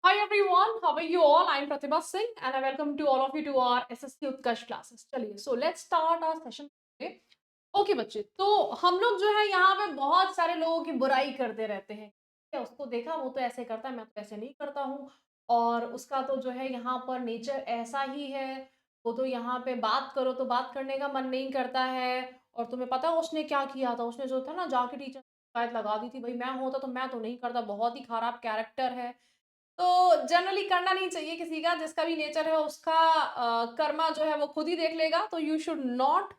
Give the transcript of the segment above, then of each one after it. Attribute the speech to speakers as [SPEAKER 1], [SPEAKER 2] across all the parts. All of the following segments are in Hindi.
[SPEAKER 1] Hi everyone, how are you all? I'm Pratibha Singh and I welcome to all of you to our SSC Utkarsh classes. चलिए, so let's start our session today. Okay बच्चे, तो हम लोग जो है यहाँ पे बहुत सारे लोगों की बुराई करते रहते हैं। क्या उसको देखा, वो तो ऐसे करता है, मैं तो ऐसे नहीं करता हूँ। और उसका तो जो है यहाँ पर नेचर ऐसा ही है, वो तो यहाँ पे बात करो तो बात करने का मन नहीं करता है। और तुम्हें पता है उसने क्या किया था? उसने जो था ना जाके टीचर शिकायत लगा दी थी, भाई मैं होता तो मैं तो नहीं करता, बहुत ही खराब कैरेक्टर है। तो जनरली करना नहीं चाहिए किसी का, जिसका भी नेचर है उसका कर्मा जो है वो खुद ही देख लेगा। तो you should not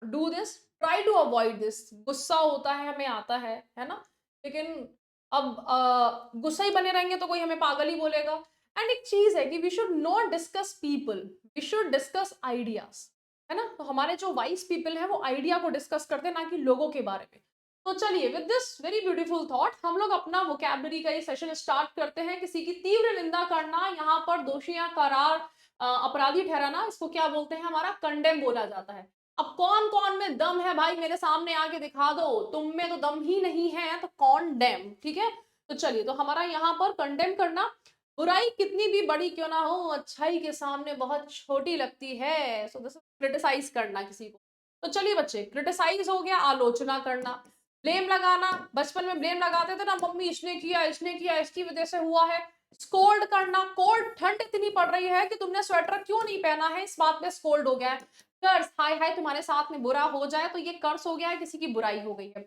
[SPEAKER 1] do this, try to avoid this. गुस्सा होता है, हमें आता है ना? लेकिन अब गुस्सा ही बने रहेंगे तो कोई हमें पागल ही बोलेगा। एंड एक चीज है कि we should not discuss people, we should discuss ideas, है ना? तो हमारे जो वाइज पीपल है वो आइडिया को डिस्कस करते हैं, ना कि लोगों के बारे में। तो चलिए, with this very beautiful thought हम लोग अपना वोकैबुलरी का ये सेशन स्टार्ट करते हैं। किसी की तीव्र निंदा करना, यहाँ पर दोषी या करार अपराधी ठहराना, इसको क्या बोलते हैं? हमारा कंडेम बोला जाता है। अब कौन कौन में दम है भाई, मेरे सामने आके दिखा दो। तुम में तो दम ही नहीं है तो कौन डैम, ठीक है? तो चलिए, तो हमारा यहाँ पर कंडेम करना, बुराई कितनी भी बड़ी क्यों ना हो, अच्छाई के सामने बहुत छोटी लगती है। सो दिस क्रिटिसाइज करना किसी को। तो चलिए बच्चे, क्रिटिसाइज हो गया, आलोचना करना, ब्लेम लगाना। बचपन में ब्लेम लगाते थे ना, मम्मी इसने किया, इसकी वजह से हुआ है। स्कोल्ड करना, कोल्ड ठंड इतनी पड़ रही है कि तुमने स्वेटर क्यों नहीं पहना है, इस बात पे स्कोल्ड हो गया है। कर्स, हाय हाय तुम्हारे साथ में बुरा हो जाए तो ये कर्स हो गया है, किसी की बुराई हो गई है।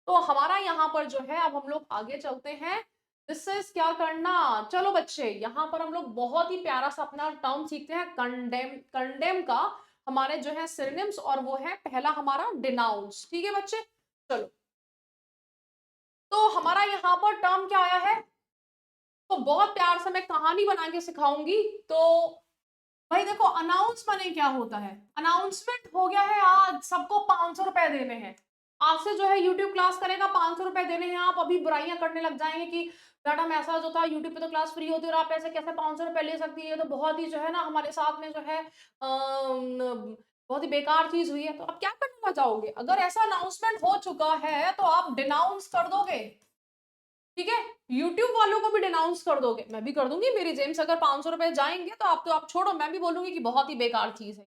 [SPEAKER 1] तो हमारा यहाँ पर जो है, अब हम लोग आगे चलते हैं। दिस इज क्या करना। चलो बच्चे, यहाँ पर हम लोग बहुत ही प्यारा सा अपना टर्म सीखते हैं, कंडेम। कंडेम का हमारे जो है सिनोनिम्स, और वो है पहला हमारा डिनाउंस। ठीक है बच्चे, चलो। तो हमारा यहाँ पर टर्म क्या आया है, तो बहुत प्यार से मैं कहानी बना के सिखाऊंगी। तो भाई देखो, अनाउंस माने क्या होता है? अनाउंसमेंट हो गया है, आज सबको 500 रुपए देने हैं। आज से जो है यूट्यूब क्लास करेगा, 500 रुपए देने हैं। आप अभी बुराइयां करने लग जाएंगे कि मैडम ऐसा जो था, यूट्यूब पे तो क्लास फ्री होती है और आप ऐसे कैसे 500 रुपए ले सकती है? ये तो बहुत ही जो है ना हमारे साथ में जो है बहुत ही बेकार चीज हुई है। तो आप क्या करना चाहोगे? अगर ऐसा अनाउंसमेंट हो चुका है तो आप डिनाउंस कर दोगे, ठीक है? यूट्यूब वालों को भी डिनाउंस कर दोगे, मैं भी कर दूंगी। मेरी जेम्स अगर 500 रुपए जाएंगे तो आप छोड़ो, मैं भी बोलूंगी कि बहुत ही बेकार चीज है।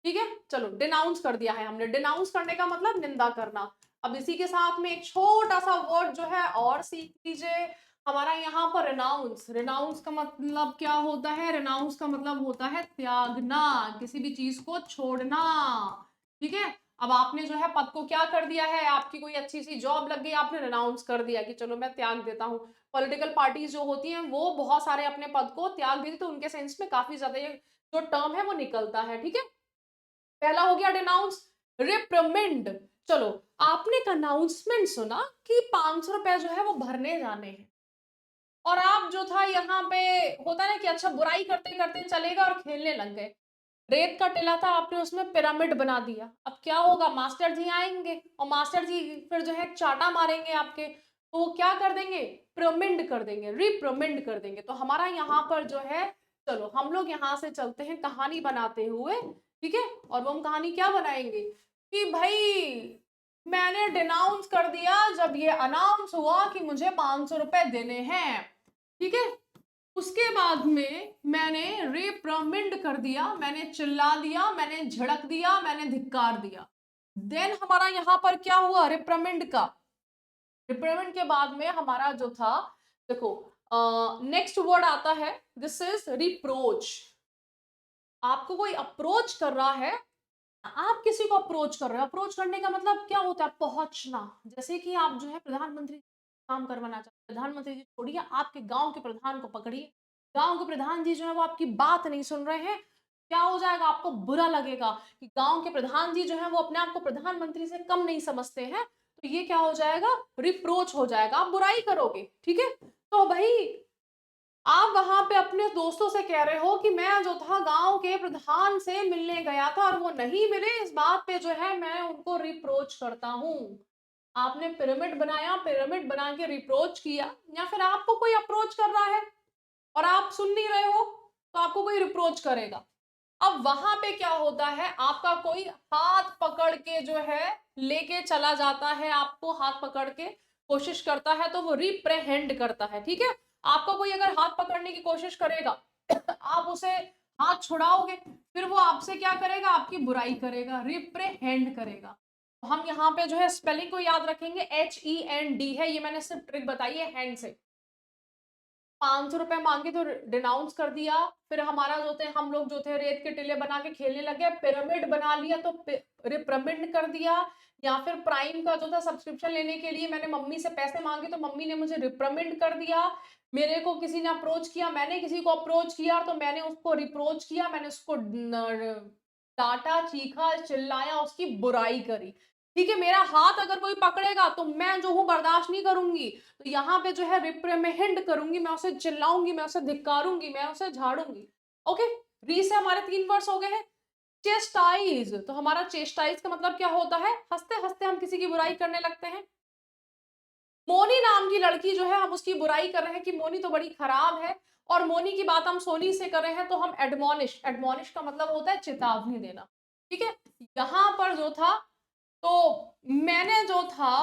[SPEAKER 1] ठीक है, चलो, डिनाउंस कर दिया है हमने। डिनाउंस करने का मतलब निंदा करना। अब इसी के साथ में एक छोटा सा वर्ड जो है और सीख लीजिए, हमारा यहाँ पर रिनाउंस। रिनाउंस का मतलब क्या होता है? रिनाउंस का मतलब होता है त्यागना, किसी भी चीज को छोड़ना। ठीक है, अब आपने जो है पद को क्या कर दिया है, आपकी कोई अच्छी सी जॉब लग गई, आपने रिनाउंस कर दिया कि चलो मैं त्याग देता हूँ। पॉलिटिकल पार्टीज जो होती हैं वो बहुत सारे अपने पद को त्याग देती, तो उनके सेंस में काफी ज्यादा ये जो टर्म है वो निकलता है। ठीक है, पहला हो गया डिनाउंस। रिप्रिमेंड, चलो, आपने एक अनाउंसमेंट सुना कि 500 रुपए जो है वो भरने जाने हैं, और आप जो था यहाँ पे, होता है ना कि अच्छा बुराई करते करते चलेगा और खेलने लग गए। रेत का टीला था, आपने उसमें पिरामिड बना दिया। अब क्या होगा? मास्टर जी आएंगे और मास्टर जी फिर जो है चाटा मारेंगे आपके, तो वो क्या कर देंगे? प्रमिंड कर देंगे, रिप्रमिंड कर देंगे। तो हमारा यहाँ पर जो है, चलो हम लोग यहाँ से चलते हैं कहानी बनाते हुए। ठीक है, और वो हम कहानी क्या बनाएंगे कि भाई मैंने डिनाउंस कर दिया जब ये अनाउंस हुआ कि मुझे 500 रुपए देने हैं। ठीक है, उसके बाद में मैंने रिप्रमिंड कर दिया, मैंने चिल्ला दिया, मैंने झड़क दिया, मैंने धिक्कार दिया। देन हमारा यहाँ पर क्या हुआ? रिप्रमिंड का, रिप्रमिंड के बाद में हमारा जो था, देखो, नेक्स्ट वर्ड आता है, दिस इज रिप्रोच। आपको कोई अप्रोच कर रहा है, आप किसी को अप्रोच कर रहे हो। अप्रोच करने का मतलब क्या होता है? पहुंचना। जैसे कि आप जो है प्रधानमंत्री काम करवाना चाहते हैं, प्रधानमंत्री जी छोड़िए, आपके गांव के प्रधान को पकड़िए, गांव के प्रधान जी जो है वो आपकी बात नहीं सुन रहे हैं, क्या हो जाएगा? आपको बुरा लगेगा कि गांव के प्रधान जी जो है वो अपने आप को प्रधानमंत्री से कम नहीं समझते हैं। तो ये क्या हो जाएगा? रिप्रोच हो जाएगा, आप बुराई करोगे। ठीक है, तो भाई आप वहां पे अपने दोस्तों से कह रहे हो कि मैं जो था गांव के प्रधान से मिलने गया था और वो नहीं मिले, इस बात पे जो है मैं उनको रिप्रोच करता हूँ। आपने पिरामिड बनाया, पिरामिड बना के रिप्रोच किया, या फिर आपको कोई अप्रोच कर रहा है और आप सुन नहीं रहे हो तो आपको कोई रिप्रोच करेगा। अब वहां पे क्या होता है, आपका कोई हाथ पकड़ के जो है लेके चला जाता है, आपको हाथ पकड़ के कोशिश करता है, तो वो रिप्रेहेंड करता है। ठीक है, आपका कोई अगर हाथ पकड़ने की कोशिश करेगा आप उसे हाथ छुड़ाओगे, फिर वो आपसे क्या करेगा, आपकी बुराई करेगा, रिप्रेहेंड करेगा। तो हम यहाँ पे जो है स्पेलिंग को याद रखेंगे, HEND है, ये मैंने सिर्फ ट्रिक बताई है हैंड से। 500 रुपए मांगे तो डिनाउंस कर दिया, फिर हमारा जो थे हम लोग जो थे रेत के टिले बना के खेलने लगे, पिरामिड बना लिया तो रिप्रमिड कर दिया, या फिर प्राइम का जो था सब्सक्रिप्शन लेने के लिए मैंने मम्मी से पैसे मांगे तो मम्मी ने मुझे रिप्रमिड कर दिया। मेरे को किसी ने अप्रोच किया, मैंने किसी को अप्रोच किया तो मैंने उसको रिप्रोच किया, मैंने उसको डांटा, चीखा, चिल्लाया, उसकी बुराई करी। ठीक है, मेरा हाथ अगर कोई पकड़ेगा तो मैं जो हूँ बर्दाश्त नहीं करूंगी, तो यहाँ पे जो है रिप्रेमेंड करूंगी, मैं उसे चिल्लाऊंगी, मैं उसे धिक्कारूंगी, मैं उसे झाड़ूंगी। ओके, री से हमारे 3 वर्ड्स हो गए हैं। चेस्टाइज, तो हमारा चेस्टाइज का मतलब क्या होता है, हंसते हंसते हम किसी की बुराई करने लगते हैं। मोनी नाम की लड़की जो है हम उसकी बुराई कर रहे हैं कि मोनी तो बड़ी खराब है, और मोनी की बात हम सोनी से कर रहे हैं तो हम एडमोनिश, एडमोनिश का मतलब होता है चेतावनी देना। ठीक है, यहाँ पर जो था तो मैंने जो था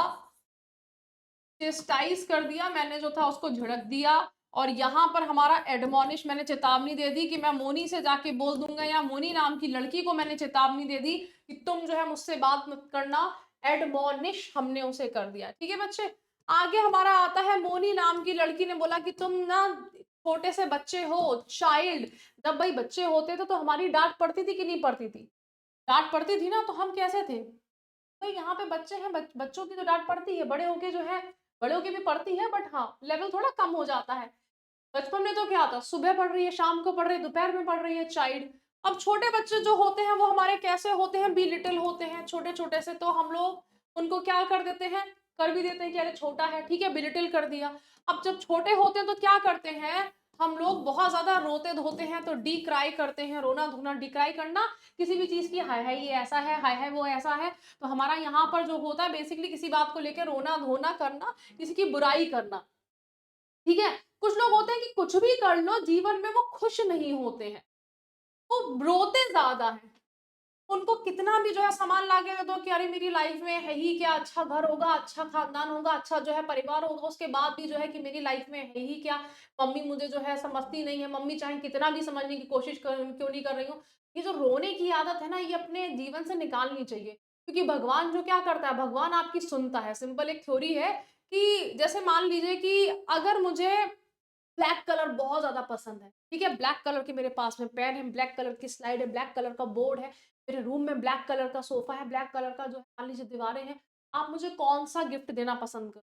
[SPEAKER 1] चेस्टाइज कर दिया, मैंने जो था उसको झिड़क दिया, और यहाँ पर हमारा एडमोनिश, मैंने चेतावनी दे दी कि मैं मोनी से जाके बोल दूंगा, या मोनी नाम की लड़की को मैंने चेतावनी दे दी कि तुम जो है मुझसे बात मत करना। एडमोनिश हमने उसे कर दिया। ठीक है बच्चे, आगे हमारा आता है मोनी नाम की लड़की ने बोला कि तुम ना छोटे से बच्चे हो, चाइल्ड। जब भाई बच्चे होते थे तो हमारी डांट पड़ती थी कि नहीं पड़ती थी, डांट पड़ती थी ना, तो हम कैसे थे भाई, यहाँ पे बच्चे हैं, बच्चों की तो डांट पड़ती है, बड़े होके जो है, बड़े होके भी पड़ती है, बट हाँ लेवल थोड़ा कम हो जाता है। बचपन में तो क्या था, सुबह पढ़ रही है, शाम को पढ़ रही है, दोपहर में पढ़ रही है, चाइल्ड। अब छोटे बच्चे जो होते हैं वो हमारे कैसे होते हैं, बी लिटिल होते हैं, छोटे छोटे से, तो हम लोग उनको क्या कर देते हैं, कर भी देते हैं कि अरे छोटा है, ठीक है, बी लिटिल कर दिया। अब जब छोटे होते हैं तो क्या करते हैं, हम लोग बहुत ज्यादा रोते धोते हैं, तो डी क्राई करते हैं, रोना धोना, डी क्राई करना किसी भी चीज की, हाय हाय ये ऐसा है, हाय हाय वो ऐसा है। तो हमारा यहाँ पर जो होता है बेसिकली किसी बात को लेकर रोना धोना करना, किसी की बुराई करना। ठीक है, कुछ लोग होते हैं कि कुछ भी कर लो जीवन में वो खुश नहीं होते हैं, वो रोते ज्यादा है। उनको कितना भी जो है सामान ला के दे दो कि अरे मेरी लाइफ में है ही क्या, अच्छा घर होगा, अच्छा खानदान होगा, अच्छा जो है परिवार होगा, उसके बाद भी जो है कि मेरी लाइफ में है ही क्या, मम्मी मुझे जो है समझती नहीं है, मम्मी चाहे कितना भी समझने की कोशिश कर क्यों नहीं कर रही हूँ। ये जो रोने की आदत है ना, ये अपने जीवन से निकालनी चाहिए, क्योंकि भगवान जो क्या करता है, भगवान आपकी सुनता है। सिंपल एक थ्योरी है कि जैसे मान लीजिए कि अगर मुझे ब्लैक कलर बहुत ज्यादा पसंद है, ठीक है, ब्लैक कलर के मेरे पास में पेन है, ब्लैक कलर की स्लाइड है, ब्लैक कलर का बोर्ड है, मेरे रूम में ब्लैक कलर का सोफा है, ब्लैक कलर का जो है मान लीजिए दीवारें हैं, आप मुझे कौन सा गिफ्ट देना पसंद कर,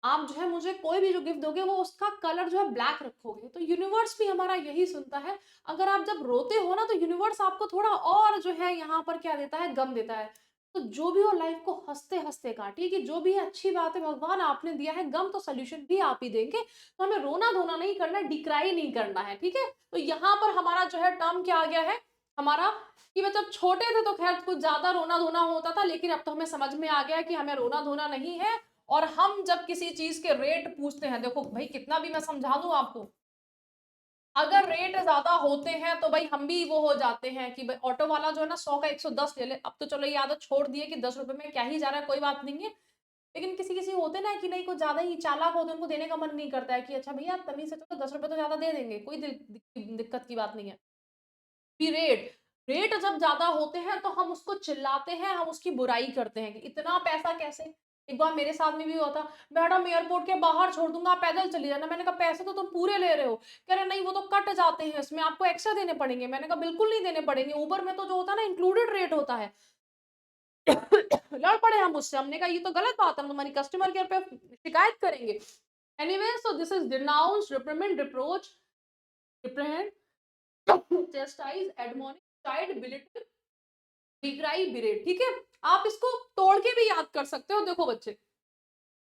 [SPEAKER 1] आप जो है मुझे कोई भी जो गिफ्ट दोगे वो उसका कलर जो है ब्लैक रखोगे, तो यूनिवर्स भी हमारा यही सुनता है। अगर आप जब रोते हो ना तो यूनिवर्स आपको थोड़ा और जो है यहाँ पर क्या देता है, गम देता है। तो जो भी हो लाइफ को हंसते हंसते काटिए, कि जो भी अच्छी बात है भगवान आपने दिया है, गम तो सोल्यूशन भी आप ही देंगे, तो हमें रोना धोना नहीं करना है, डिक्राई नहीं करना है। ठीक है, तो यहाँ पर हमारा जो है टर्म क्या आ गया है हमारा, कि मतलब छोटे थे तो खैर कुछ ज्यादा रोना धोना होता था, लेकिन अब तो हमें समझ में आ गया कि हमें रोना धोना नहीं है। और हम जब किसी चीज के रेट पूछते हैं, देखो भाई कितना भी मैं समझा दूं आपको, अगर रेट ज्यादा होते हैं तो भाई हम भी वो हो जाते हैं कि भाई ऑटो वाला जो है ना 100 का 110 ले ले, अब तो चलो ये आदत छोड़ दिए कि 10 रुपए में क्या ही जा रहा है, कोई बात नहीं है। लेकिन किसी किसी होते ना कि नहीं, कुछ ज्यादा ही चालाक होते, उनको देने का मन नहीं करता है कि अच्छा भैया तमीज से, चलो 10 रुपए तो ज्यादा दे देंगे, कोई दिक्कत की बात नहीं है। भी रेट, रेट जब ज्यादा होते हैं तो हम उसको चिल्लाते हैं, हम उसकी बुराई करते हैं कि इतना पैसा कैसे। एक बार मेरे साथ में भी हुआ था, मैडम एयरपोर्ट के बाहर छोड़ दूंगा, आप पैदल चली जाना। मैंने कहा पैसे तो तुम पूरे ले रहे हो, कह रहे नहीं वो तो कट जाते हैं, इसमें आपको एक्स्ट्रा देने पड़ेंगे। मैंने कहा बिल्कुल नहीं देने पड़ेंगे, उबर में तो जो होता है ना इंक्लूडेड रेट होता है। लड़ पड़े हम उससे, हमने कहा ये तो गलत बात है, हम तुम्हारी कस्टमर केयर पे शिकायत करेंगे। Anyway, so this is denounce, reprimand, reproach, reprehend, chastise, admonish, chide, belittle, decry, berate. ठीक है, आप इसको तोड़ के भी याद कर सकते हो। देखो बच्चे,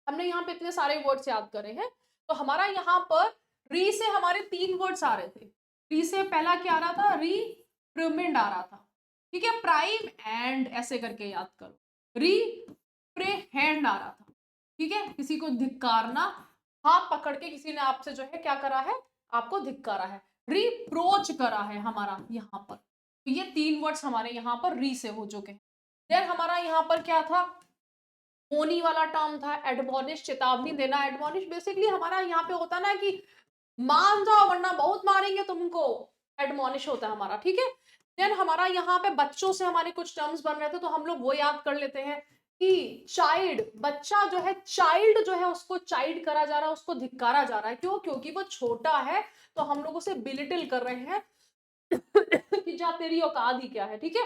[SPEAKER 1] हमने यहाँ पे इतने सारे वर्ड्स याद करे हैं, तो हमारा यहाँ पर री से हमारे 3 वर्ड्स आ रहे थे। री से पहला क्या आ रहा था, रिप्रिमेंड आ रहा था। ठीक है, प्राइम एंड ऐसे करके याद करो। रिप्रेहेंड आ रहा था, ठीक है, किसी को धिक्कारना, हाथ पकड़ के किसी ने आपसे जो है क्या करा है, आपको धिक्कारा है। रिप्रोच करा है हमारा यहाँ पर, तो ये 3 वर्ड्स हमारे यहाँ पर री से हो चुके हैं। देन हमारा यहाँ पर क्या था, होनी वाला टर्म था, एडमोनिश चेतावनी देना। एडमोनिश बेसिकली हमारा यहाँ पे होता है ना कि मान जाओ वरना बहुत मारेंगे तुमको, एडमोनिश होता है हमारा, ठीक है। देन हमारा यहाँ पे बच्चों से हमारे कुछ टर्म्स बन रहे थे तो हम लोग वो याद कर लेते हैं कि चाइल्ड, बच्चा जो है, चाइल्ड जो है उसको चाइल्ड करा जा रहा है, उसको धिक्कारा जा रहा है। क्यों? क्योंकि वो छोटा है, तो हम लोग उसे बिलिटिल कर रहे हैं कि जा तेरी औकात ही क्या है, ठीक है।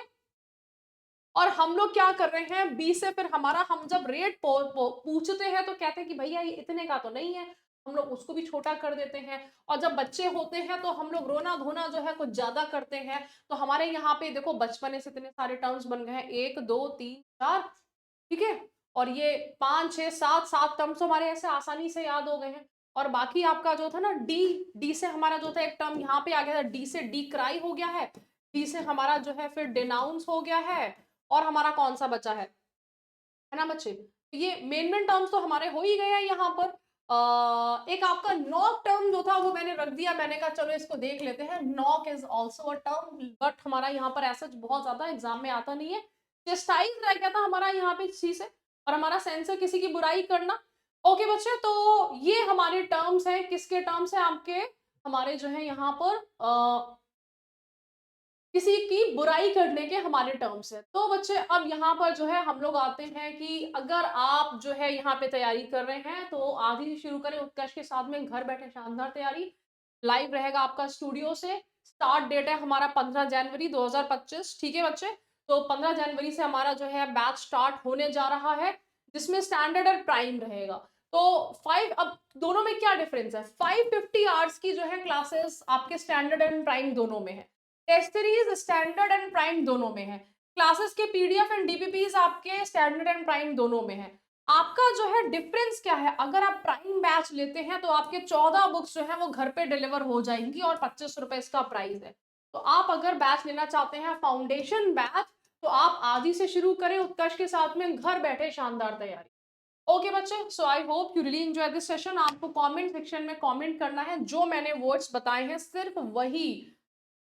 [SPEAKER 1] और हम लोग क्या कर रहे हैं, बी से फिर हमारा, हम जब रेट पूछते हैं तो कहते हैं कि भैया ये इतने का तो नहीं है, हम लोग उसको भी छोटा कर देते हैं। और जब बच्चे होते हैं तो हम लोग रोना धोना जो है कुछ ज्यादा करते हैं। तो हमारे यहाँ पे देखो बचपन से इतने सारे टर्म्स बन गए हैं, 1 2 3 4, ठीक है। और ये 5 6 7 7 टर्म्स तो हमारे ऐसे आसानी से याद हो गए हैं। और बाकी आपका जो था ना डी, डी से हमारा जो था एक टर्म यहाँ पे आ गया था, डी से डी क्राई हो गया है। डी से हमारा जो है फिर डिनाउंस हो गया है। और हमारा कौन सा बचा है ना बच्चे? तो ये मेन मेन टर्म्स तो हमारे हो ही गए हैं यहाँ पर। एक आपका नॉक टर्म जो था वो मैंने रख दिया, मैंने कहा चलो इसको देख लेते हैं। Knock is also a term, but हमारा यहाँ पर ऐसा बहुत ज्यादा एग्जाम में आता नहीं है। चेस्टाइज रह गया था हमारा यहाँ पे सी से, और हमारा सेंसर किसी की बुराई करना। ओके बच्चे, तो ये हमारे टर्म्स हैं, किसके टर्म्स हैं आपके, हमारे जो है यहाँ पर किसी की बुराई करने के हमारे टर्म्स है। तो बच्चे अब यहाँ पर जो है हम लोग आते हैं कि अगर आप जो है यहाँ पे तैयारी कर रहे हैं तो आज ही शुरू करें उत्कर्ष के साथ में, घर बैठे शानदार तैयारी। लाइव रहेगा आपका स्टूडियो से। स्टार्ट डेट है हमारा 15 जनवरी 2025, ठीक है बच्चे। तो 15 जनवरी से हमारा जो है बैच स्टार्ट होने जा रहा है, जिसमें स्टैंडर्ड और प्राइम रहेगा। तो 5, अब दोनों में क्या डिफरेंस है, 550 आवर्स की जो है क्लासेस आपके स्टैंडर्ड एंड प्राइम दोनों में है। Test series standard and prime दोनों में है। क्लासेस के पीडीएफ एंड डीपीपीज आपके स्टैंडर्ड एंड प्राइम दोनों में है। आपका जो है डिफरेंस क्या है, अगर आप प्राइम बैच लेते हैं तो आपके 14 बुक्स जो है वो घर पे डिलीवर हो जाएंगी और 25 रुपए इसका प्राइस है। तो आप अगर बैच लेना चाहते हैं फाउंडेशन बैच, तो आप आदि से शुरू करें उत्कर्ष के साथ में, घर बैठे शानदार तैयारी। ओके बच्चे, so I hope you really enjoy this session. आपको कमेंट सेक्शन में कमेंट करना है, जो मैंने वर्ड्स बताए हैं सिर्फ वही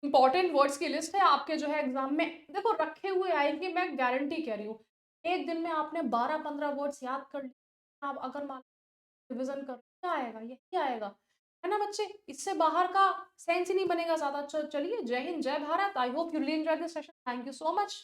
[SPEAKER 1] इंपॉर्टेंट वर्ड्स की लिस्ट है, आपके जो है एग्जाम में देखो रखे हुए आएंगे, मैं गारंटी कह रही हूँ। एक दिन में आपने 12-15 वर्ड्स याद कर लिए, आप अगर मान रिविजन कर, क्या आएगा, यही आएगा, है ना बच्चे। इससे बाहर का सेंस ही नहीं बनेगा ज्यादा। चलिए, जय हिंद, जय भारत। आई hope you really enjoy this session. Thank you so much.